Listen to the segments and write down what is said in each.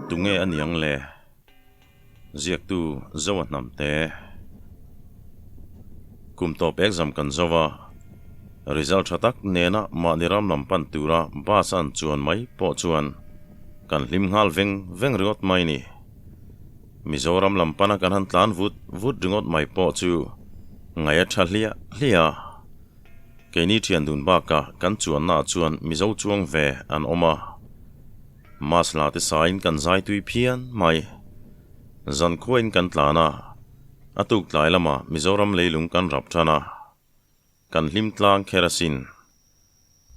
tunge aniang le ziak tu zawat namte kum top exam kan zawa result thatak nena maniram lampan tura basan chuan mai po chuan kan limngal veng ringot mai ni Mizoram lampana kan han tlan vut ringot mai po chu ngaya thlia keni thian dun ba ka kan chuan na chuan mizo chuang ve an oma masla te sain kan zai tui phian mai zan khoin kan tlana atuk tlai lama Mizoram leilung kan rap thana kan lim tlang kerasin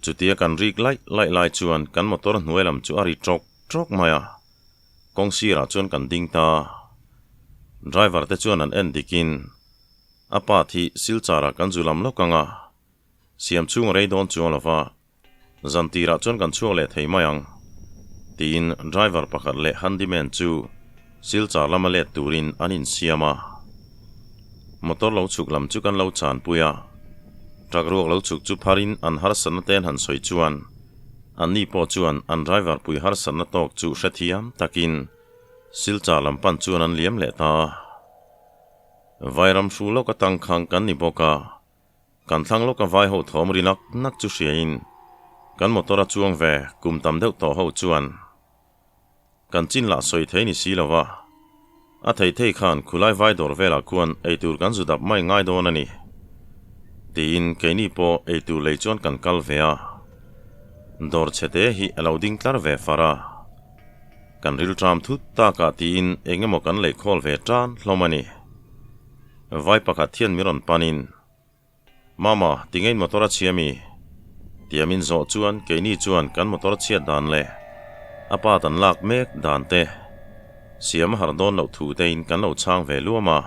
chutia kan rik lai chuan kan motor hnuailam chu ari trok maya kongsira chuan kan ding ta driver te chuan an en dikin apa thi silchara kan zulam lokanga siam chung reidon chuan lova zantira chuan kan chuak le thei mayang tin driver pakhat le handyman chu silchar lama le turin anin siama motor lo chuk lam chu kan lo chan puya truck ruak lo chuk chu pharin an har san ten han soi chuan an ni po chuan an driver pui har san na tok chu hrethiam takin silcha lampan chuan an liam le ta vairam shu lo ka tang khang kan ni boka kan thlang lo ka vai ho thom rinak nak chu hriain kan motora chuang ve kum tam deuh to ho chuan kan chin la soi thei ni si lova a thei khan khulai vai dor vela kuan eitur kan zudap mai ngai don ani tin keini po eitur lei chuan kan kal vea dor chete hi allowing tlar ve fara kan ril tram thut ta ka tin engemaw kan lei khol ve tran hlomani vai pakhat thian miron panin mama tingein motora chiami tiamin zo chuan keini chuan kan motor chiat dan le apa tan lak mek dan te siam har don lo thu te in kan lo chang ve luama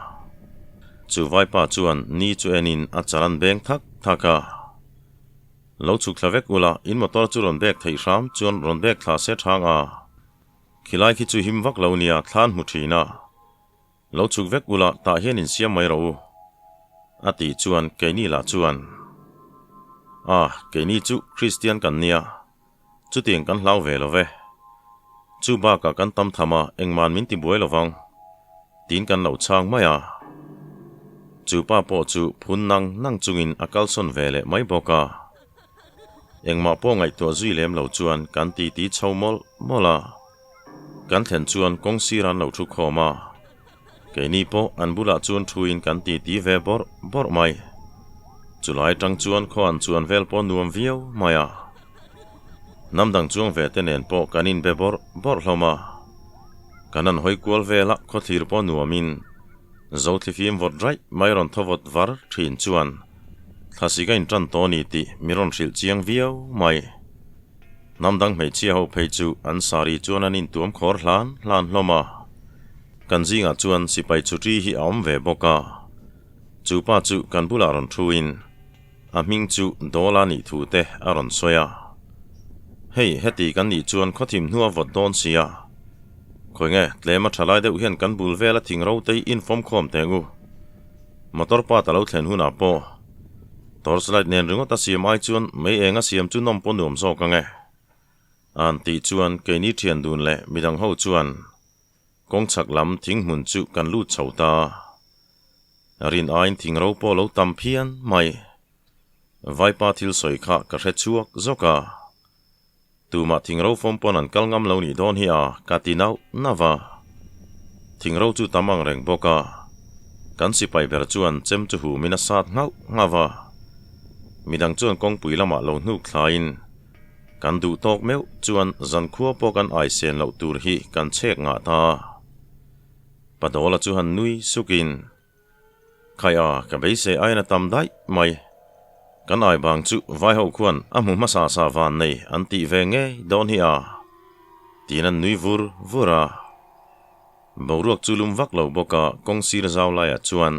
chu vai pa chuan ni chu enin a charan beng thaka lo chuk thavek ula in motor chu ron bek thei ram chuan ron bek thla se thanga khilai khi chu him vak lo nia thlan mu thina lo chuk vek ula ta hian in siam mai ro ati chuan keini la chuan keini chu Christian kan nia chu tiang kan hlau ve lo ve chu ba ka kan tam thama engman min ti buai lovang tin kan lo chang maya chu pa po chu phun nang chungin akal son vele mai boka engma po ngai to zui lem lo chuan kan ti chomol mola kan thlen chuan kongsiran lo thu khoma keini po an bula chuan thuin kan ti ve bor mai chulai tang chuan kho an chuan vel po nuam viau maya namdang chuang ve tenen po kanin be bor hloma kanan hoi kwal vela kho thir po nuamin zotlifim vot rai mairon thovot var thin chuan thasiga in tran to ni ti miron hril chiang viau mai namdang mei chia ho phei chu an sari chuan anin tuam khor hlan hloma kan zinga chuan sipai chuti hi om ve boka chu pa chu kan bula ron thuin a ming chu dola ni thu te aron soya hei heti kan ni chuan khothim hnuwa vot don sia khoinge tlema thalai deuh hian kan bul vela thingro te inform khom tengu motor pa talo thlen huna po torchlight nen ringot a siam ai chuan mei enga siam chu nom po nuam zo kange an ti chuan keini thian dun le midang ho chuan kongchak lam thing mun chu kan lu chhota rin ain thingro po lo tam phian mai vai pa thil soi kha ka hre chuak zoka tuma thingro fom pon an kalngam lo ni don hi katinau nawa thingro chu tamang reng boka kan sipai ber chuan chem chu hu mina sat ngawa midang chuan kong pui lama lo hnu thlain kan du tok meu chuan zan khua po kan ai sen lo tur hi kan chek nga ta padola chu han nui sukin khaya ka beise aina tam dai mai kan ai bang chu vai ho khuan amu masa sa van nei anti ve nge don hi tinan nui vura boruak chulum vak lo boka kongsir zawlaya chuan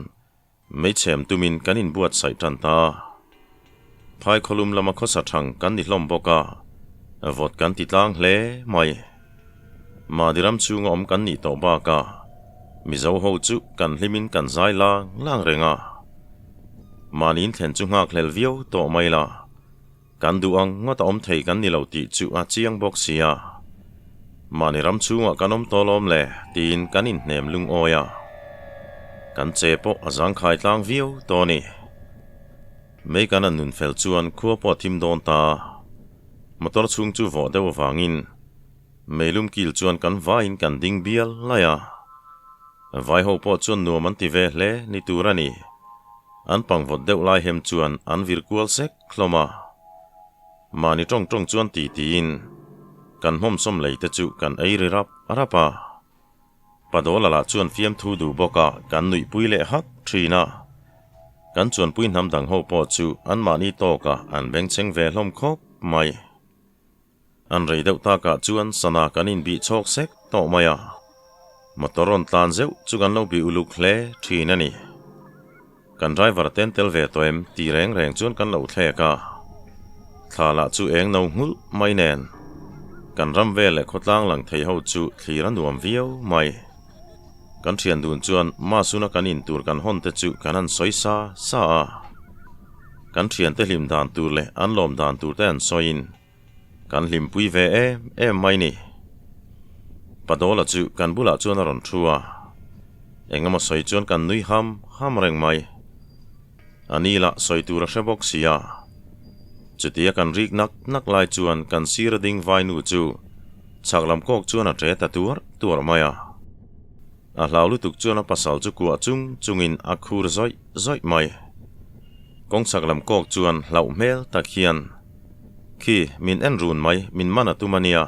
mei chem tumin kanin buat sai tan ta phai kholum lama khosa thang kan ni hlom boka vot kan ti tlang hle mai madiram chung om kan ni to ba ka mizo ho chu kan hlimin kan zai lang renga manin thlen chu ngak hlel viau to mai la kan duang nga ta om thei kan ni lo ti chu a chiang bok sia mani ram chunga kan om tolom le tin kan in hnem lung oya kan che po azang khai tlang viu to ni me kan an nun fel chuan khua po thim don ta motor chung chu vo de wangin melum kil chuan kan va in kan ding bial laya vai ho po chuan nu man ti ve hle ni turani an pang vot deuh lai hem chuan an vir kual sek khloma mani tong chuan ti in kan hom som leite chu kan ei ri rap arapa padola la chuan fiam thu du boka kan nui puile hak thina kan chuan puin ham dang ho po chu an mani to ka an beng cheng ve hlom khop mai an rei deuh ta ka chuan sana kan in bi chok sek to maya motoron tlan zeu chu kan lo bi uluk hle thina ni kan driver ten tel ve toem ti reng chuan kan lo thle ka thala chu eng no ngul mai nen kan ram ve le khotlang lang thei ho chu thliran nuam viau mai kan thian dun chuan ma suna kan in tur kan hon te chu kan an soisa sa kan thian te hlim dan tur le an lom dan tur te an soin kan hlim pui ve em mai ni padola chu kan bula chuan aron thua engama soi chuan kan nui ham reng mai anila soi tur a hrebok sia chutia kan rik nak lai chuan kan sir ding vai nu chu chaklam kok chuan a tre ta tur maya a hlau lutuk chuan a pasal chu kwa chungin a khur zoi mai kong chaklam kok chuan hlau mel tak hian khi min en run mai min mana tumania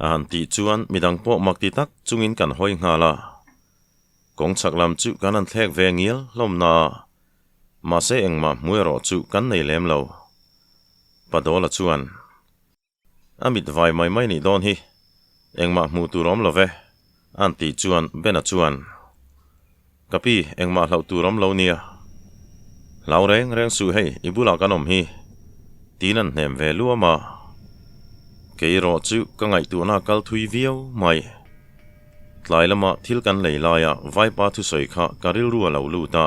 an ti chuan midang po makti tak chungin kan hoi ngala kong chaklam chu kan an thlek ve ngil lomna ma se engma muero chu kan nei lem lo padola chuan amit vai mai ni don hi engma mu turom love an ti chuan bena chuan kapi engma hlau turom lo nia lau reng su hei ibula kanom hi tinan hnem ve luama keiro chu ka ngai tu na kal thui viau mai tlailama thil kan leilaya vai pa thu soi kha karil ru lo lu ta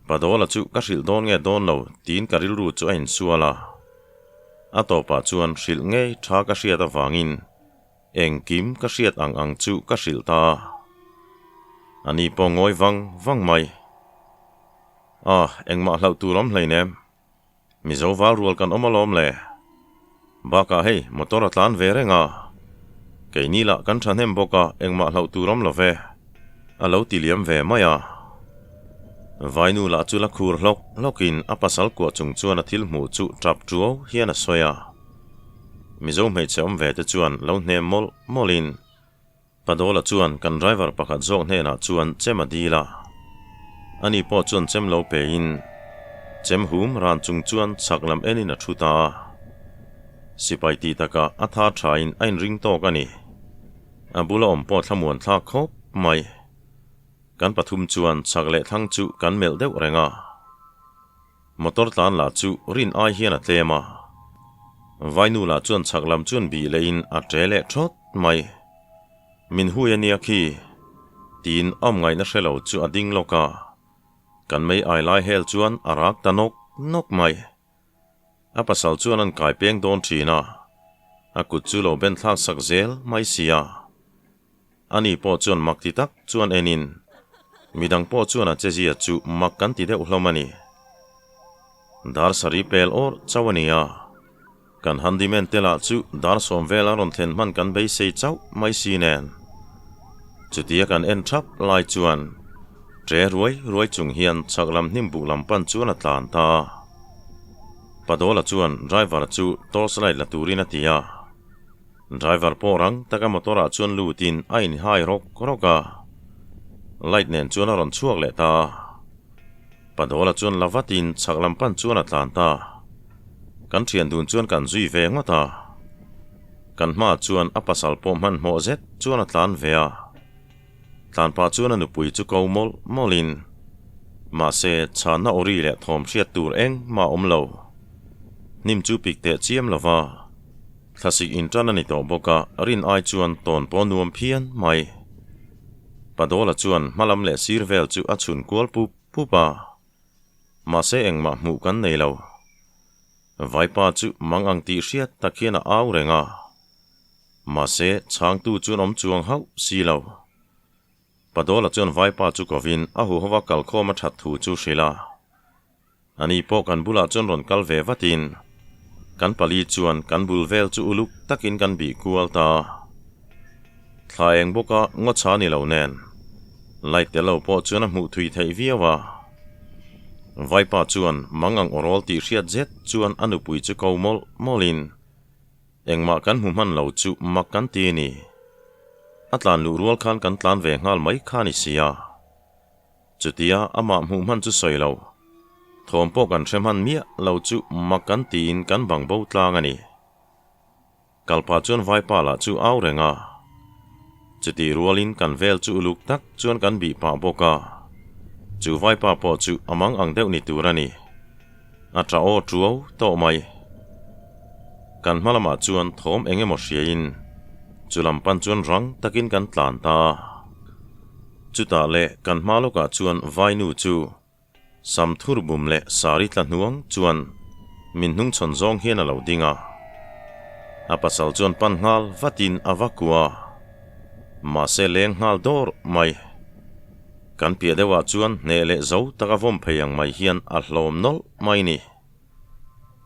padola chu ka hril don nge don lo tin karil ru chu ein suala atopa chuan hril ngei tha ka hriat awangin engkim ka hriat ang chu ka hril ta ani pongoi wang mai engma hlau turom hleinem mizo wal rual kan omalom le baka hei motor atlan ve renga keinila kan thanem boka engma hlau turom love alo tiliam ve maya vainu la chula khur lokin apasal ko chung chuan a thil mu chu trap tuo hian a soya mizo mei chom ve te chuan lo hne molin padola chuan kan driver pakhat zok hne na chuan chema dila ani po chuan chem lo pe in chem hum ran chung chuan chaklam enin a thuta sipai ti taka atha thain ain ring to kani abula om po thlamuan thla khop mai kan pathum chuan chagle thang chu kan mel deuh renga motor tlan la chu rin ai hian a tlema vainu la chuan chaklam chuan bi lein a trele thot mai min huania khi tin om ngai na hrelo chu ading loka kan mei ai lai hel chuan arak tanok nok mai apasal chuan an kai peng don thina akut chu lo ben thak sak zel mai sia ani po chuan makti tak chuan enin midang po chuan a chezia chu makkan ti deuh hlomani dar sari pel or chawania kan handimen tela chu dar som vela ron thlen man kan bei sei chau mai sinen chutia kan en thap lai chuan tre ruai chung hian chaklam hnim bu lampan chuan a tlan ta padola chuan driver chu torchlight la turina tia driver porang taka motora chuan lutin ain hai roka light nen chuan a ron chuak le ta padola chuan lavatin chaklampan chuan a tlan ta kan thian dun chuan kan zui ve ngota kan ma chuan apasal po man mo zet chuan a tlan vea tlan pa chuan anu pui chu ko molin ma se chana ori le thom hriat tur eng ma omlo nim chu pikte chiam lova classic intran ani to boka rin ai chuan ton po nuam phian mai padola chuan malam le sirvel chu achun kual pupa ma se engma mu kan nei lo vaipa chu mangang ti hriat takian a au renga ma se chang tu chun om chuang hau silo padola chun vaipa chu kovin a hu hova kal khoma that thu chu shrila ani po kan bula chun ron kal ve vatin kan pali chuan kan bul vel chu uluk takin kan bi kualta thlaeng boka ngo cha ni lo nen lai te lo po chuan a hmu thui thei viawa vaipa chuan mangang orol ti hriat zet chuan anupui chu komol molin engma kan hmu man lo chu mak kan ti ni atlan lu rual khan kan tlan ve ngal mai khani sia chutia ama hmu man chu soilo thom po kan threman mia lo chu mak kan tin kan bang bo tlang ani kalpa chuan vaipa la chu au renga chuti rualin kan vel chu uluk tak chuan kan bi pa boka chu vaipa po chu amang ang deuh ni turani atra o truo to mai kan malama chuan thom engemaw hriain chulam pan chuan rang takin kan tlan ta chuta le kan hmaloka chuan vainu chu samthur bum le sari tla hnuang chuan min hnung chon zong hian alo dinga apasal chuan pan ngal vatin avakua ma se leng ngal dor mai kan pia dewa chuan ne le zo taka vom pheyang mai hian a hlom nol mai ni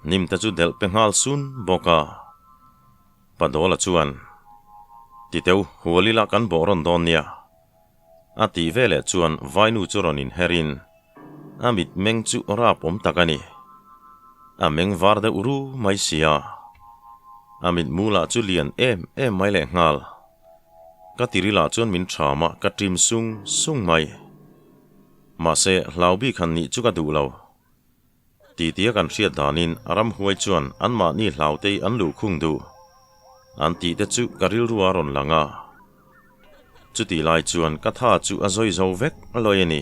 nim ta chu del penghal sun boka padola chuan titeu hualila kan boron donia ati vele chuan vainu churonin herin amit meng chu ra pom takani ameng varde uru mai sia amit mula chu lian em mai le ngal ka tirila chuan min thama ka trim sung mai ma se hlaubi khan ni chu ka du lo ti tia kan hriat danin aram huai chuan an ma ni hlaute an lu khung du an ti te chu karil ruwa ron langa chuti lai chuan ka tha chu azoi zo vek aloi ani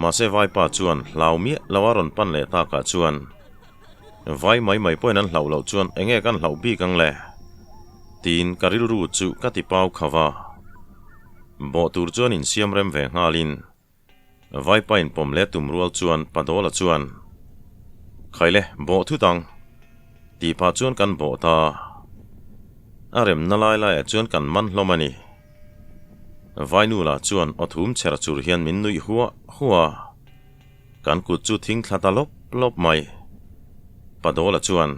ma se vaipa chuan hlaumi lawaron pan le ta ka chuan vai mai poin an hlau lo chuan enge kan hlau bi kang le tin karil ru chu ka ti pau khawa bo tur chuan in siam rem ve ngalin vaipa in pom le tum rual chuan padola chuan khaile bo thu tang ti pa chuan kan bo ta arem na lai chuan kan man hlomani vainu la chuan othum chera chur hian min nui huwa kan ku chu thing thlata lop mai padola chuan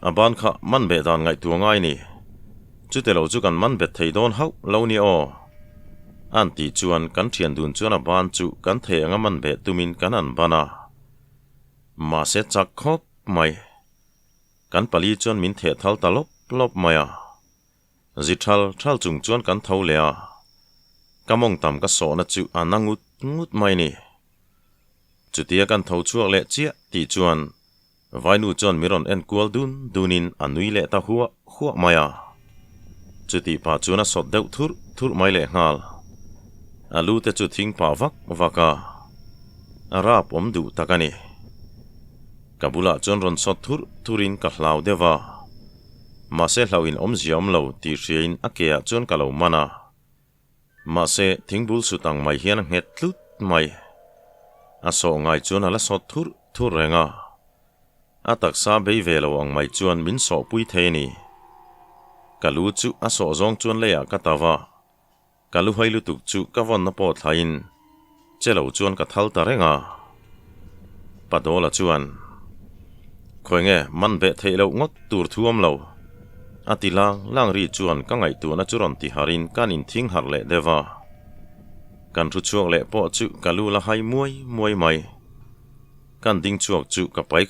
aban kha man be dan ngai tu ngai ni chutelo chu kan man be thei don hau lo ni o an ti chuan kan thian dun chuan aban chu kan the anga man be tumin kan an bana ma se chak khop mai kan pali chuan min the thal ta lop maya zithal thal chung chuan kan tho lea kamong tam ka so na chu anangut ngut mai ni chutia kan tho chuak le chia ti chuan vainu chuan miron en kual dunin anui le ta huwa maya chuti pa chuan a sot deuh thur mai le ngal alu te chu thing pa vaka arap om du takani kabula chuan ron sot thurin ka hlau dewa ma se hlauin om ziam lo ti hriain akea chuan ka lo mana ma se thingbul sutang mai hian nget tlut mai a so ngai chuan ala sot thur renga atak sa bei velo ang mai chuan min so pui theini kalu chu a so zong chuan leya ka tawa kalu hailu tuk chu ka von na po thlain chelo chuan ka thal ta renga padola chuan khoinge man be theilo ngot tur thuam lo atilang ri chuan ka ngai tu na churon ti harin kanin thing har le dewa kan thu chuak le po chu kalu la hai muai mai kan ding chuak chu ka pai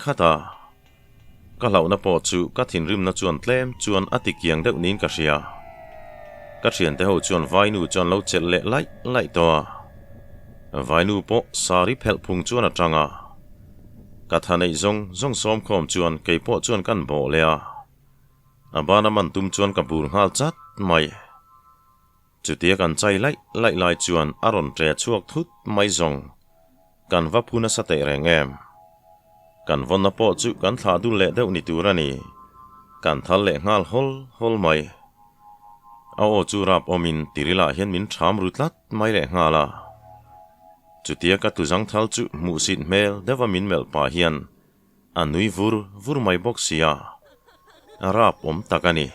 khata ka lau na po chu ka thin rim na chuan tlem chuan atikiang deuh nin ka hria ka thian te ho chuan vainu chuan lo chel le lai to vainu po sari phel phung chuan atanga ka thanei zong som khom chuan kei po chuan kan bo lea abana man tum chuan ka bur ngal chat mai chutia kan chai lai chuan aron tre chuak thut mai zong kan va phuna sa te reng em kan von na po chu kan thla du le deuh ni turani kan thal le ngal hol mai a o chu rap omin tirila hian min tham rutlat mai le ngala chutia ka tu jang thal chu mu sit mel dewa min mel pa hian anui vur mai bok sia arap om takani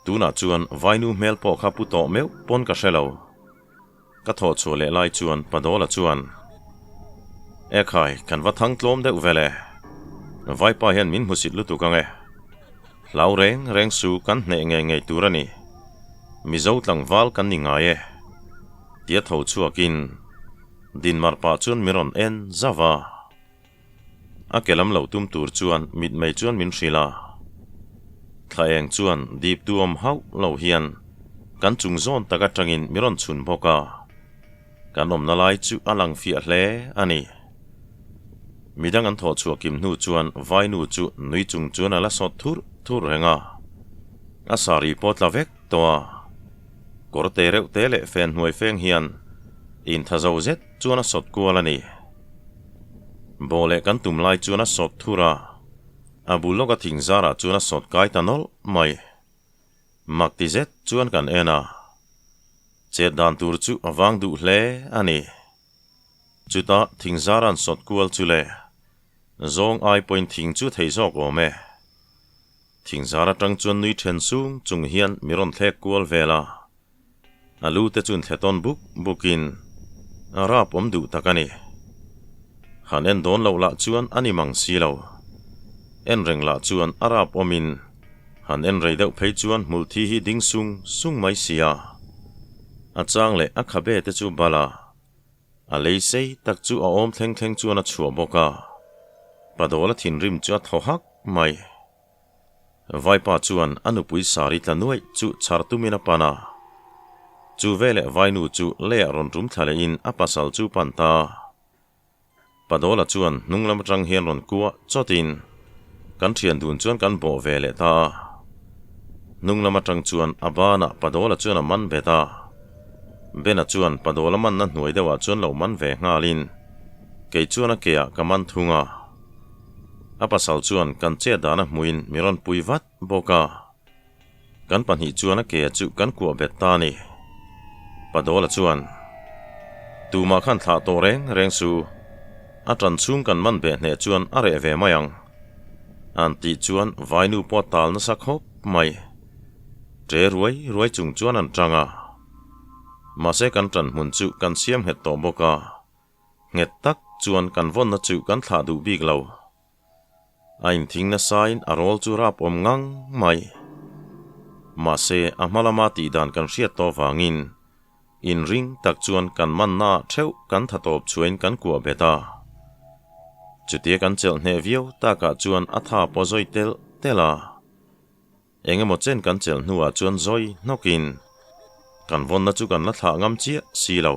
tuna chuan vainu mel po kha pu to meu pon ka hrelo ka tho chu le lai chuan padola chuan ekhai kan va thang tlom deuh vele vai pa hian min musit lu tu kange lau reng su kan hne nge turani mizo tlang wal kan ni ngaye tia tho chuakin din marpa chuan miron en zawa akelam lo tum tur chuan mit mei chuan min hrila thlaeng chuan dip tuam hau lo hian kan chung zon taka tangin miron chun boka kan om na lai chu alang fi hle ani midang an tho chuakim nu chuan vai nu chu nui chung chuan ala sot thur renga asari potla vek toa korte reuh te le fen hnuai feng hian in thazo zet chuan a sot kualani bole kan tum lai chuan a sot thura abuloka thingzara chuan a sot kai tanol mai makti zet chuan kan ena chet dan tur chu awang du hle ani chuta thingzaran sot kual chule zong ai point thing chu theizok ome thingzara tang chuan nui then sung chung hian miron thlek kual vela alu te chun thleton bukin arap om du takani han en don lo la chuan ani mang si lo en reng la chuan arap omin han en rei deuh phei chuan multhi hi ding sung mai sia achang le akhabe te chu bala a leisei tak chu a om thleng chuan a chhuwa boka padola thin rim chu a thohak mai vaipa chuan anupui sari tlanuai chu chartumina pana chu vele vainu chu le ron rum thale in apasal chu panta padola chuan nunglam tang hian ron kuwa chotin kan thian dun chuan kan bo vele ta nunglam tang chuan abana padola chuan a man beta bena chuan padola man na hnuai dewa chuan lo man ve ngalin ke chuan a kea kaman thunga apasal chuan kan che dana muin miron puivat boka kan panhi chuan a kea chu kan ku beta ni padola chuan tuma khan tha to reng su atran chung kan man be hne chuan are ve mayang anti chuan vainu potal na sakhop mai tre ruai chung chuan an tanga mase kan tran mun chu kan siam het to boka nget tak chuan kan von na chu kan thla du bik lo ain thing na sain arol chu rap om ngang mai mase amalama ti dan kan hriat to wangin in ring tak chuan kan man na theu kan thatop chuin kan ku beta chutia kan chel hne viau taka chuan atha pozoi tela engemaw chen kan chel hnuwa chuan zoi nokin kan von na chu kan la thla ngam chia silo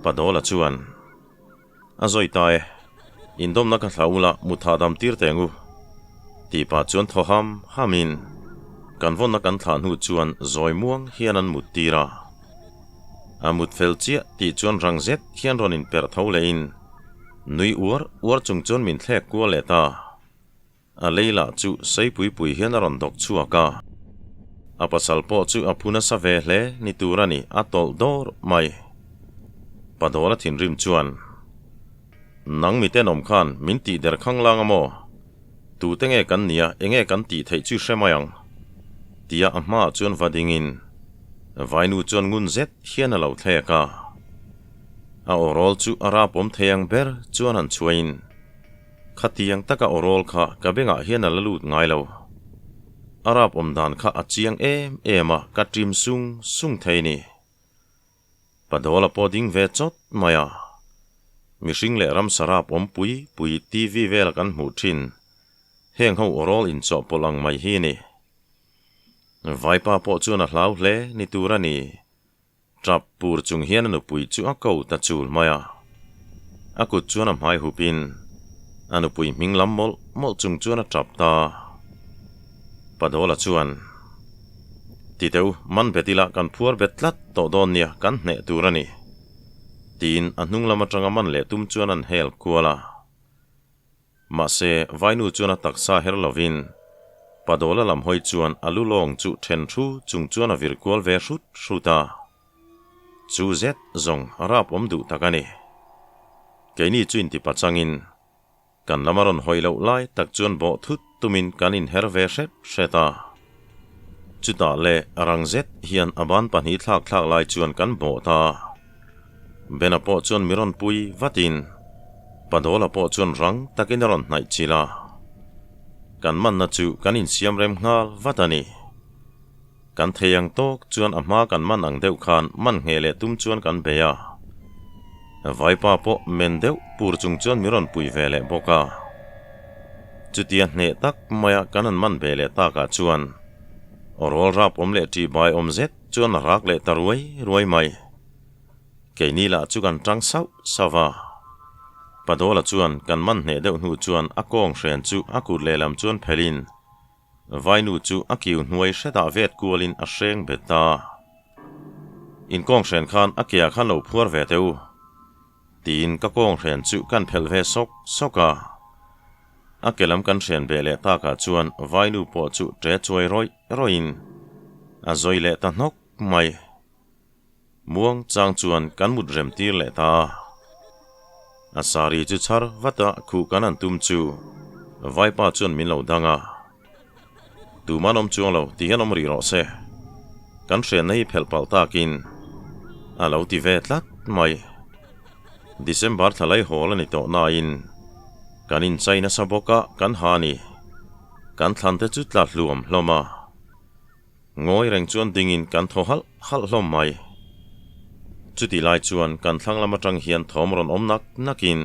padola chuan azoi tae indom na ka thlaula mutha dam tir tengu ti pa chuan thoham hamin kan von na kan thla hnu chuan zoi muang hian an mut tira amut fel chia ti chuan rangzet hian ronin per thole in nui uar chung chuan min thlek kual leta a leila chu sei pui hian a ron dok chuaka apasal po chu aphuna sa ve hle ni turani atol dor mai padola thin rim chuan nang mi ten om khan min ti der khang lang amo tu tenge kan nia enge kan ti thei chu hremayang tia ama chuan vadingin vainu chuan ngun zet hian a lo thleka a orol chu arapom theyang ber chuan an chuain khatiang taka orol kha kabenga hian a lalut ngai lo arapom dan kha achiang ema katrim sung theini padola poding ve chot maya mihring le ram sarapom pui tv vel kan hmu thin heng ho orol in cho polang mai hi ni vaipa po chuan a hlau hle ni turani trap pur chung hian anu pui chu a ko ta chul maya akut chuan a mai hupin anu pui minglam mol chung chuan a trap ta padola chuan titeu man betila kan phuar betlat to don nia kan hne turani tin anung lama tanga man le tum chuan an hel kuala mase vainu chuan a taksa herlovin padola lam hoi chuan alulong chu then thu chung chuan a virkual ve hruta chu zet zong arap om du takani keini chuin ti pachangin kan lamaron hoilo lai tak chuan bo thut tumin kanin herve seta chuta le arangzet hian aban pahnih thlak lai chuan kan bo ta benapo chuan miron pui vatin padola po chuan rang takin ron hnai chila kan man na chu kanin siam rem ngal vatani kan theyang tok chuan ama kan man ang deuh khan man ngele tum chuan kan beya vaipa po men deuh pur chung chuan miron pui vele boka chutia hne tak maya kanan man bele taka chuan orol rap omle ti bai omzet chuan rak le ruai mai keinila chu kan tang sau sawa padola chuan kan man hne deuh hnu chuan akong hren chu akut lelam chuan phelin vainu chu akiu hnuai heta vet kualin a hreng beta in kong hren khan akia khan lo phuar ve teu tin ka kong hren chu kan phel ve soka akelam kan hren bele taka chuan vainu po chu tre choi roin azoi le ta nok mai muang chang chuan kan mut rem tir le ta asari chu char vata khu kanan tum chu vaipa chuan min lo danga tu manom chuang lo ti hanom ri ro se kan hren nei phel pal takin alo ti ve tlat mai December thalai hol ani to na in kanin chaina saboka kan hani kan thlante chu tlat luam hloma ngoi reng chuan dingin kan thohal hlom mai chuti lai chuan kan thlang lama tang hian thomron omnak nakin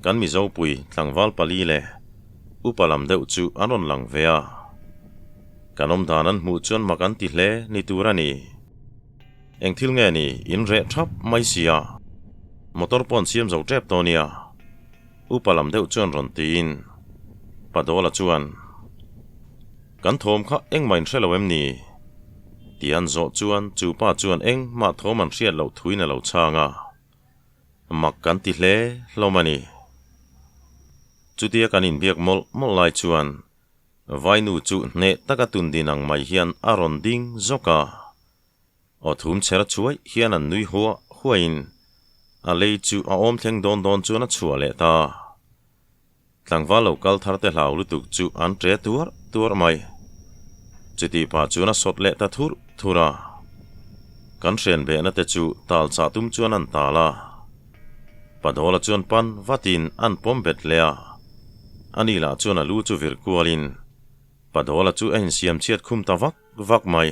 kan mi zo pui tlangwal pali le upalam deuh chu anon lang vea kanom danan mu chuan makan ti hle ni turani engthil nge ni in re thap mai sia motor pon siam zo trep tonia upalam deuh chuan ron tin padola chuan kan thom kha engmain hreloem ni tian zo chuan chupa chuan eng ma thoman hriat lo thuina lo changa mak kan ti hle hlomani chutia kanin biak mol lai chuan vainu chu hne taka tun dinang mai hian aron ding zoka o thum chera chuai hian an nui huain a lei chu a om thleng don chuan a chua le ta tlangwa lokal tharte hlau lutuk chu an tre tur mai chuti pa chuan a sot le ta thura kan hren be na te chu tal cha tum chuan an tala padola chuan pan vatin an pom bet lea anila chuan a lu chu vir kualin padola chu en siam chiat khum ta vak mai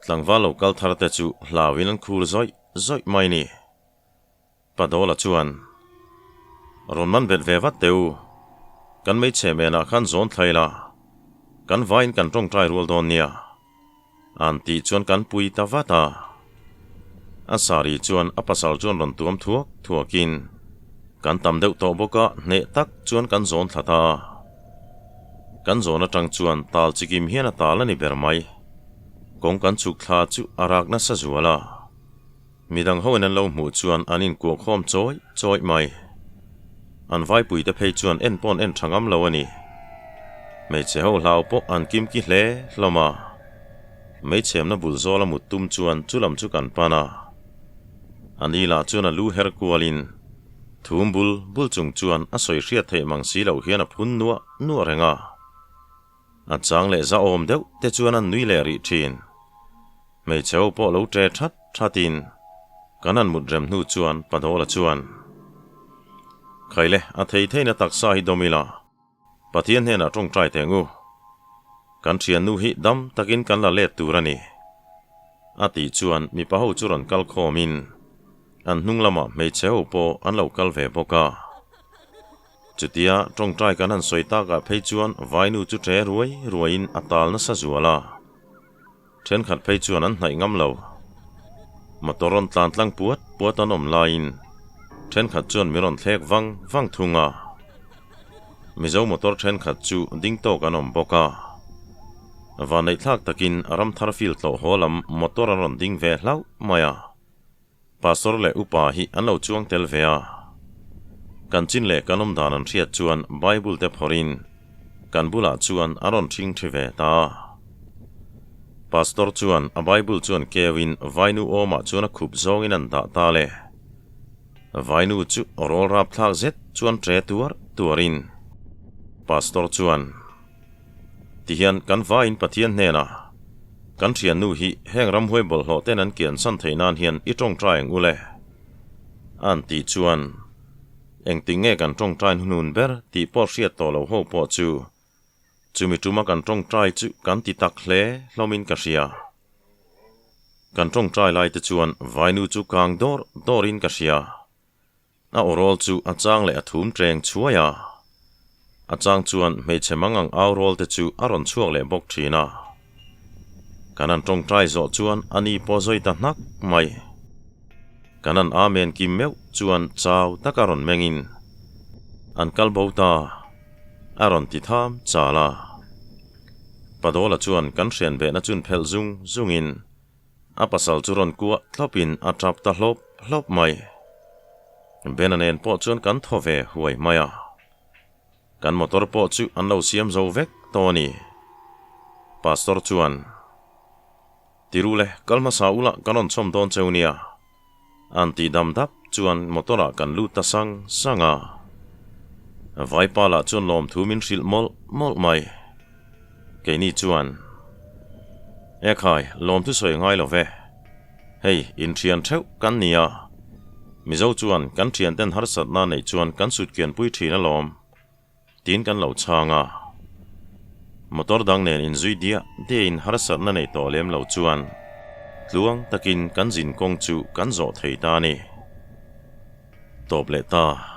tlangwa lokal tharte chu hlawin an khur zoi mai ni padola chuan ronman bet ve vat teu kan mei chemena khan zon thaila kan vain kan tong trai rul don nia anti chuan kan pui ta vata asari chuan apasal chuan ron tuam thuakin kan tam deuh to boka hne tak chuan kan zon thlata kan zon atang chuan tal chikim hian a tal ani bermai kong kan chuk thla chu arak na sa zuala midang ho nan lo mu chuan anin ko khom choi mai an vai pui te phei chuan en pon en thangam lo ani mei che ho lau po an kim ki hle hloma mei chem na bul zola mutum chuan chulam chu kan pana anila chuan a lu her kualin thum bul chung chuan a soi hriat thei mang si lo hian a phun nuwa renga a chang le za om deuh te chuan an nui le ri thin mei cheu po lo tre thatin kanan mut rem hnu chuan padola chuan khaile a theina taksa hi domila pathian hena tong trai tengu kan thian nu hi dam takin kan la let turani ati chuan mi paho churan kal khomin an hnung lama mei cheu po an lo kal ve boka chutia tong trai kan an soita ka phei chuan vainu chu tre ruain atal na sa zuala then khat phei chuan an hnai ngam lo motoron tlang puat an om lain then khat chuan miron thlek wang thunga mizo motor then khat chu ding to kan om boka vanei thlak takin aram thar fil tlo holam motor ron ding ve hlau maya pastor le upa hi an lo chuang tel vea kan chin le kanom dan an riat chuan bible te phorin kan bula chuan aron thing thive ta pastor chuan a bible chuan kevin vainu oma chuan a khup zongin an da ta le vai nu chu rol rap thak zet chuan tre tuarin pastor chuan tihian kan vain pathian hena kan thian nu hi heng ram hoi bol hlo ten an kian san theinan hian I tong traeng ule an ti chuan eng tinge kan tong train hunun ber ti por hriat to lo ho po chu chumi tuma kan tong trai chu kan ti tak hle hlomin ka hria kan tong trai lai te chuan vai nu chu kang dorin ka hria a orol chu achang le athum treng chuaya achang chuan meiche mangang aurol te chu aron chuak le bok thina kanan tong trai zo chuan ani pozoi ta hnak mai kanan amen kim meu chuan chaw takaron mengin an kalbota aron ti tham chala padola chuan kan hrian be na chun phel zungin apasal churon kuwa thlopin atrap ta hlop mai benanen po chuan kan thove huai maya kan motor po chu an lo siam zo vek toni pastor chuan tirule kalma saula kanon chom don cheunia anti damdap chuan motora kan lu ta sanga vai pala chuan lom thumin hril mol mai keini chuan ekhai lom thu soi ngai lo ve hei in thian theu kan nia mizo chuan kan thian ten har sat na nei chuan kan sut kian pui thina lom tin kan lo changa motor dang nen in zui dia de in har sat na nei to lem lo chuan tluang takin kan jin kong chu kan zo thei ta ni top le ta